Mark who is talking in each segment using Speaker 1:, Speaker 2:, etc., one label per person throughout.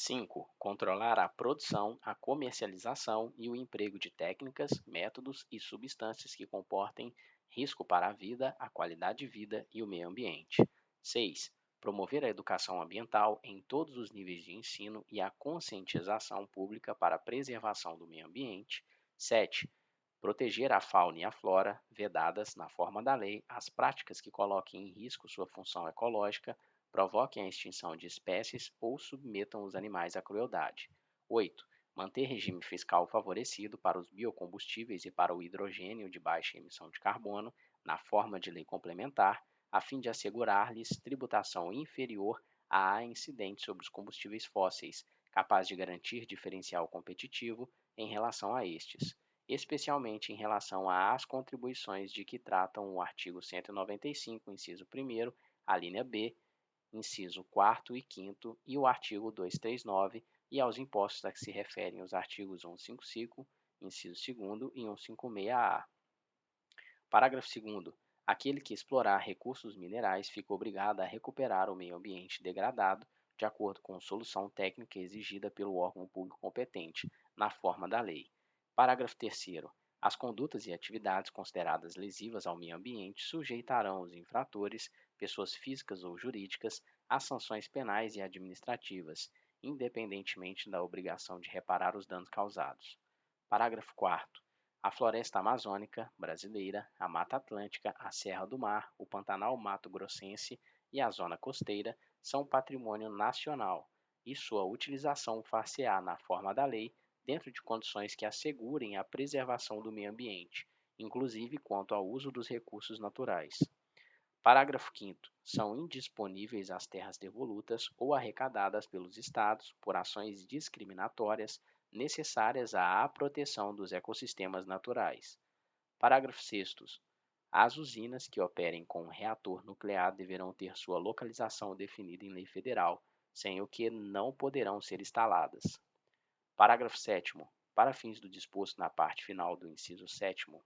Speaker 1: 5. Controlar a produção, a comercialização e o emprego de técnicas, métodos e substâncias que comportem risco para a vida, a qualidade de vida e o meio ambiente. 6. Promover a educação ambiental em todos os níveis de ensino e a conscientização pública para a preservação do meio ambiente. 7. Proteger a fauna e a flora, vedadas, na forma da lei, as práticas que coloquem em risco sua função ecológica, provoquem a extinção de espécies ou submetam os animais à crueldade. 8. Manter regime fiscal favorecido para os biocombustíveis e para o hidrogênio de baixa emissão de carbono, na forma de lei complementar, a fim de assegurar-lhes tributação inferior à incidente sobre os combustíveis fósseis, capaz de garantir diferencial competitivo em relação a estes, especialmente em relação às contribuições de que tratam o artigo 195, inciso 1º, a linha B, inciso 4º e 5º e o artigo 239, e aos impostos a que se referem os artigos 155, inciso 2º e 156-A. Parágrafo 2º. Aquele que explorar recursos minerais fica obrigado a recuperar o meio ambiente degradado de acordo com solução técnica exigida pelo órgão público competente, na forma da lei. Parágrafo 3º. As condutas e atividades consideradas lesivas ao meio ambiente sujeitarão os infratores, pessoas físicas ou jurídicas, a sanções penais e administrativas, independentemente da obrigação de reparar os danos causados. Parágrafo 4º. A floresta amazônica brasileira, a Mata Atlântica, a Serra do Mar, o Pantanal Mato-Grossense e a zona costeira são patrimônio nacional e sua utilização far-se-á na forma da lei, dentro de condições que assegurem a preservação do meio ambiente, inclusive quanto ao uso dos recursos naturais. Parágrafo 5º. São indisponíveis as terras devolutas ou arrecadadas pelos estados por ações discriminatórias necessárias à proteção dos ecossistemas naturais. Parágrafo 6º. As usinas que operem com reator nuclear deverão ter sua localização definida em lei federal, sem o que não poderão ser instaladas. Parágrafo 7º. Para fins do disposto na parte final do inciso 7º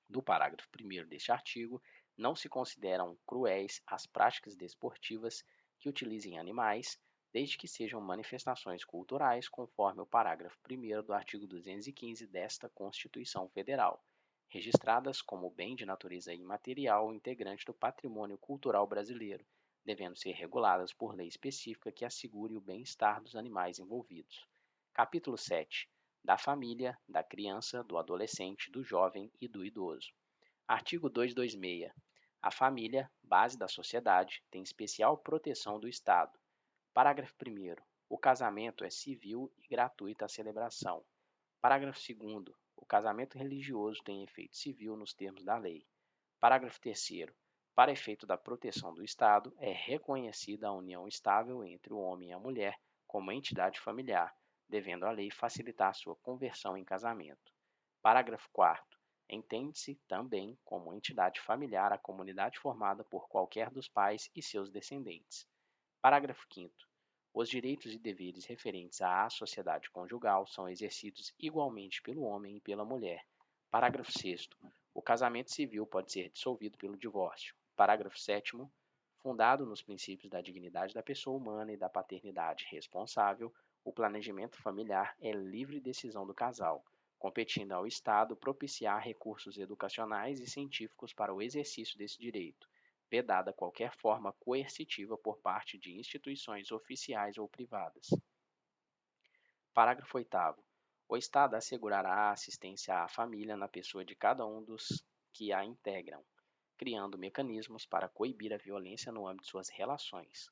Speaker 1: do parágrafo 1º deste artigo, não se consideram cruéis as práticas desportivas que utilizem animais, desde que sejam manifestações culturais, conforme o parágrafo 1º do artigo 215 desta Constituição Federal, registradas como bem de natureza imaterial integrante do patrimônio cultural brasileiro, devendo ser reguladas por lei específica que assegure o bem-estar dos animais envolvidos. Capítulo 7. Da família, da criança, do adolescente, do jovem e do idoso. Artigo 226. A família, base da sociedade, tem especial proteção do Estado. Parágrafo 1º. O casamento é civil e gratuita a celebração. Parágrafo 2º. O casamento religioso tem efeito civil nos termos da lei. Parágrafo 3º. Para efeito da proteção do Estado, é reconhecida a união estável entre o homem e a mulher como entidade familiar, devendo a lei facilitar sua conversão em casamento. Parágrafo 4º. Entende-se também como entidade familiar a comunidade formada por qualquer dos pais e seus descendentes. Parágrafo 5º. Os direitos e deveres referentes à sociedade conjugal são exercidos igualmente pelo homem e pela mulher. Parágrafo 6º. O casamento civil pode ser dissolvido pelo divórcio. Parágrafo 7º. Fundado nos princípios da dignidade da pessoa humana e da paternidade responsável, o planejamento familiar é livre decisão do casal, competindo ao Estado propiciar recursos educacionais e científicos para o exercício desse direito, vedada qualquer forma coercitiva por parte de instituições oficiais ou privadas. Parágrafo 8º. O Estado assegurará a assistência à família na pessoa de cada um dos que a integram, criando mecanismos para coibir a violência no âmbito de suas relações.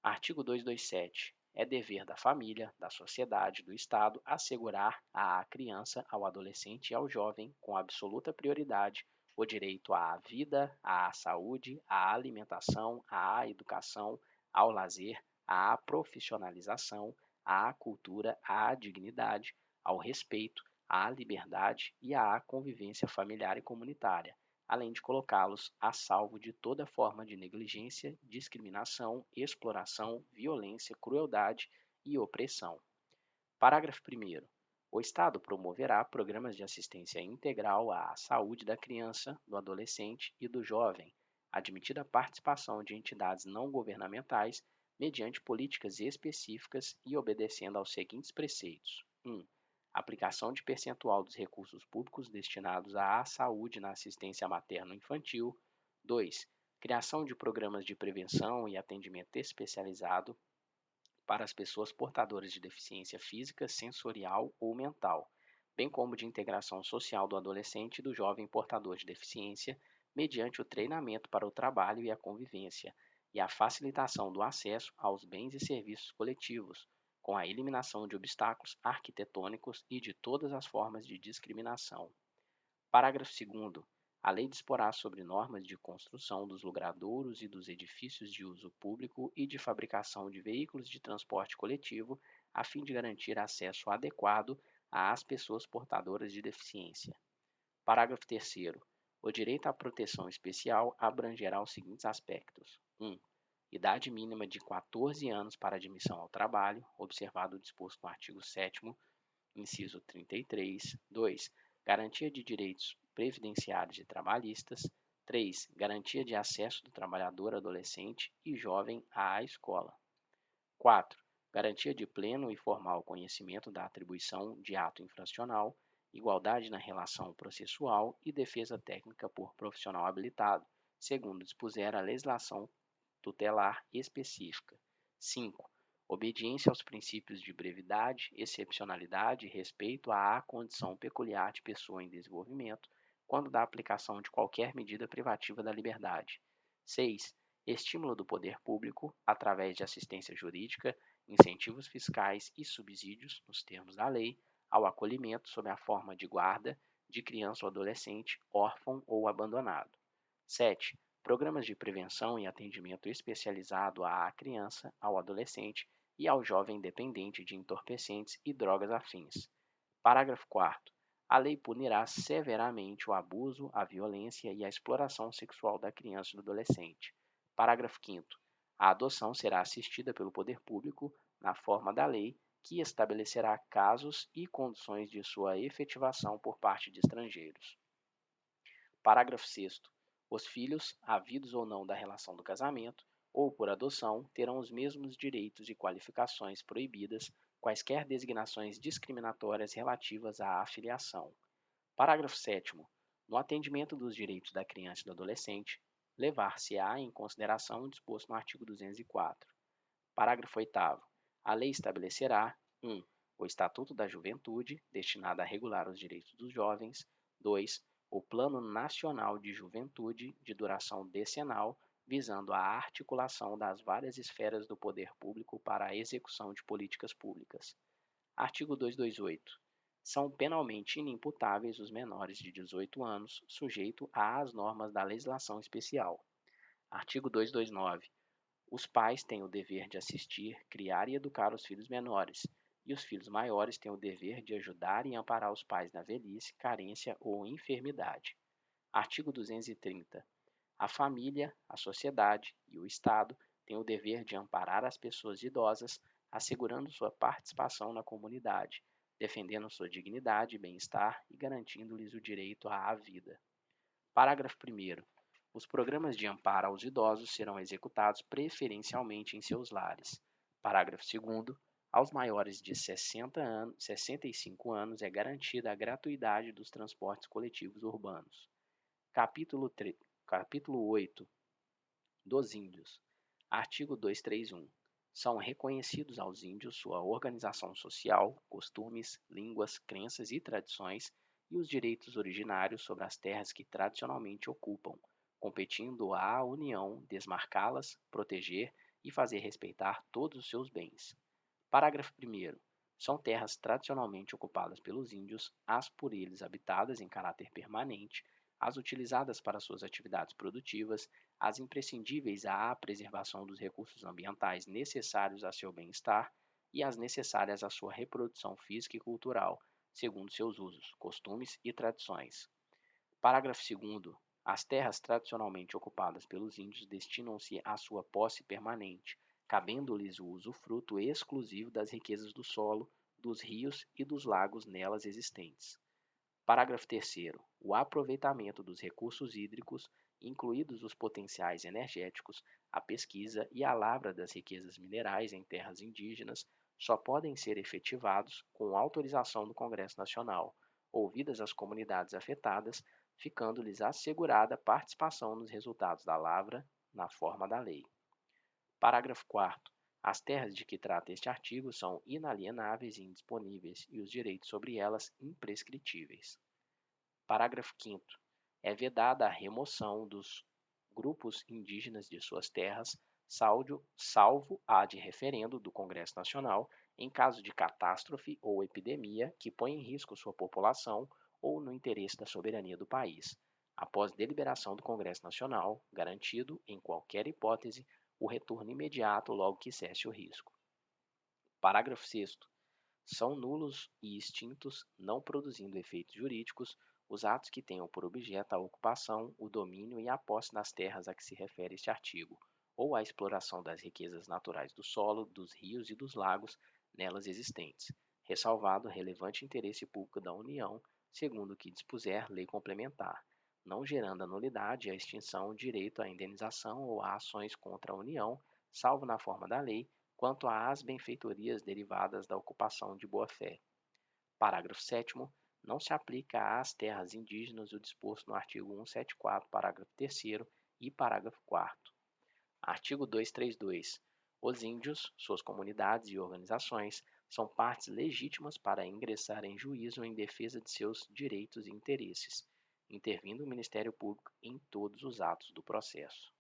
Speaker 1: Artigo 227. É dever da família, da sociedade, do Estado assegurar à criança, ao adolescente e ao jovem, com absoluta prioridade, o direito à vida, à saúde, à alimentação, à educação, ao lazer, à profissionalização, à cultura, à dignidade, ao respeito, à liberdade e à convivência familiar e comunitária, além de colocá-los a salvo de toda forma de negligência, discriminação, exploração, violência, crueldade e opressão. Parágrafo 1º. O Estado promoverá programas de assistência integral à saúde da criança, do adolescente e do jovem, admitida a participação de entidades não governamentais, mediante políticas específicas e obedecendo aos seguintes preceitos: 1. Aplicação de percentual dos recursos públicos destinados à saúde na assistência materno-infantil. 2. Criação de programas de prevenção e atendimento especializado para as pessoas portadoras de deficiência física, sensorial ou mental, bem como de integração social do adolescente e do jovem portador de deficiência, mediante o treinamento para o trabalho e a convivência, e a facilitação do acesso aos bens e serviços coletivos, com a eliminação de obstáculos arquitetônicos e de todas as formas de discriminação. Parágrafo 2º. A lei disporá sobre normas de construção dos logradouros e dos edifícios de uso público e de fabricação de veículos de transporte coletivo, a fim de garantir acesso adequado às pessoas portadoras de deficiência. Parágrafo 3º. O direito à proteção especial abrangerá os seguintes aspectos: 1. Idade mínima de 14 anos para admissão ao trabalho, observado o disposto no artigo 7º, inciso 33. 2. Garantia de direitos previdenciários e trabalhistas. 3. Garantia de acesso do trabalhador adolescente e jovem à escola. 4. Garantia de pleno e formal conhecimento da atribuição de ato infracional, igualdade na relação processual e defesa técnica por profissional habilitado, segundo dispuser a legislação tutelar específica. 5. Obediência aos princípios de brevidade, excepcionalidade e respeito à condição peculiar de pessoa em desenvolvimento, quando da aplicação de qualquer medida privativa da liberdade. 6. Estímulo do poder público, através de assistência jurídica, incentivos fiscais e subsídios, nos termos da lei, ao acolhimento sob a forma de guarda de criança ou adolescente órfão ou abandonado. 7. Programas de prevenção e atendimento especializado à criança, ao adolescente e ao jovem dependente de entorpecentes e drogas afins. Parágrafo 4º. A lei punirá severamente o abuso, a violência e a exploração sexual da criança e do adolescente. Parágrafo 5º. A adoção será assistida pelo poder público na forma da lei, que estabelecerá casos e condições de sua efetivação por parte de estrangeiros. Parágrafo 6º. Os filhos, havidos ou não da relação do casamento, ou por adoção, terão os mesmos direitos e qualificações proibidas quaisquer designações discriminatórias relativas à afiliação. Parágrafo 7º. No atendimento dos direitos da criança e do adolescente, levar-se-á em consideração o disposto no artigo 204. Parágrafo 8º. A lei estabelecerá: 1. O Estatuto da Juventude, destinado a regular os direitos dos jovens. 2. O Plano Nacional de Juventude, de duração decenal, visando a articulação das várias esferas do poder público para a execução de políticas públicas. Artigo 228. São penalmente inimputáveis os menores de 18 anos, sujeito às normas da legislação especial. Artigo 229. Os pais têm o dever de assistir, criar e educar os filhos menores, e os filhos maiores têm o dever de ajudar e amparar os pais na velhice, carência ou enfermidade. Artigo 230. A família, a sociedade e o Estado têm o dever de amparar as pessoas idosas, assegurando sua participação na comunidade, defendendo sua dignidade e bem-estar e garantindo-lhes o direito à vida. Parágrafo 1º. Os programas de amparo aos idosos serão executados preferencialmente em seus lares. Parágrafo 2º. Aos maiores de 65 anos é garantida a gratuidade dos transportes coletivos urbanos. Capítulo 8 dos Índios. Artigo 231. São reconhecidos aos índios sua organização social, costumes, línguas, crenças e tradições e os direitos originários sobre as terras que tradicionalmente ocupam, competindo à União desmarcá-las, proteger e fazer respeitar todos os seus bens. Parágrafo 1º. São terras tradicionalmente ocupadas pelos índios, as por eles habitadas em caráter permanente, as utilizadas para suas atividades produtivas, as imprescindíveis à preservação dos recursos ambientais necessários a seu bem-estar e as necessárias à sua reprodução física e cultural, segundo seus usos, costumes e tradições. Parágrafo 2º. As terras tradicionalmente ocupadas pelos índios destinam-se à sua posse permanente, cabendo-lhes o usufruto exclusivo das riquezas do solo, dos rios e dos lagos nelas existentes. Parágrafo 3º. O aproveitamento dos recursos hídricos incluídos os potenciais energéticos, a pesquisa e a lavra das riquezas minerais em terras indígenas, só podem ser efetivados com autorização do Congresso Nacional, ouvidas as comunidades afetadas, ficando-lhes assegurada participação nos resultados da lavra na forma da lei. Parágrafo 4º. As terras de que trata este artigo são inalienáveis e indisponíveis e os direitos sobre elas imprescritíveis. Parágrafo 5º. É vedada a remoção dos grupos indígenas de suas terras, salvo a de referendo do Congresso Nacional, em caso de catástrofe ou epidemia que põe em risco sua população ou no interesse da soberania do país, após deliberação do Congresso Nacional, garantido, em qualquer hipótese, o retorno imediato logo que cesse o risco. Parágrafo 6º. São nulos e extintos, não produzindo efeitos jurídicos, os atos que tenham por objeto a ocupação, o domínio e a posse nas terras a que se refere este artigo, ou a exploração das riquezas naturais do solo, dos rios e dos lagos nelas existentes, ressalvado o relevante interesse público da União, segundo o que dispuser lei complementar, não gerando a nulidade e a extinção direito à indenização ou a ações contra a União, salvo na forma da lei, quanto às benfeitorias derivadas da ocupação de boa-fé. Parágrafo 7º. Não se aplica às terras indígenas o disposto no artigo 174, parágrafo 3º e parágrafo 4º. Artigo 232. Os índios, suas comunidades e organizações são partes legítimas para ingressar em juízo em defesa de seus direitos e interesses, intervindo o Ministério Público em todos os atos do processo.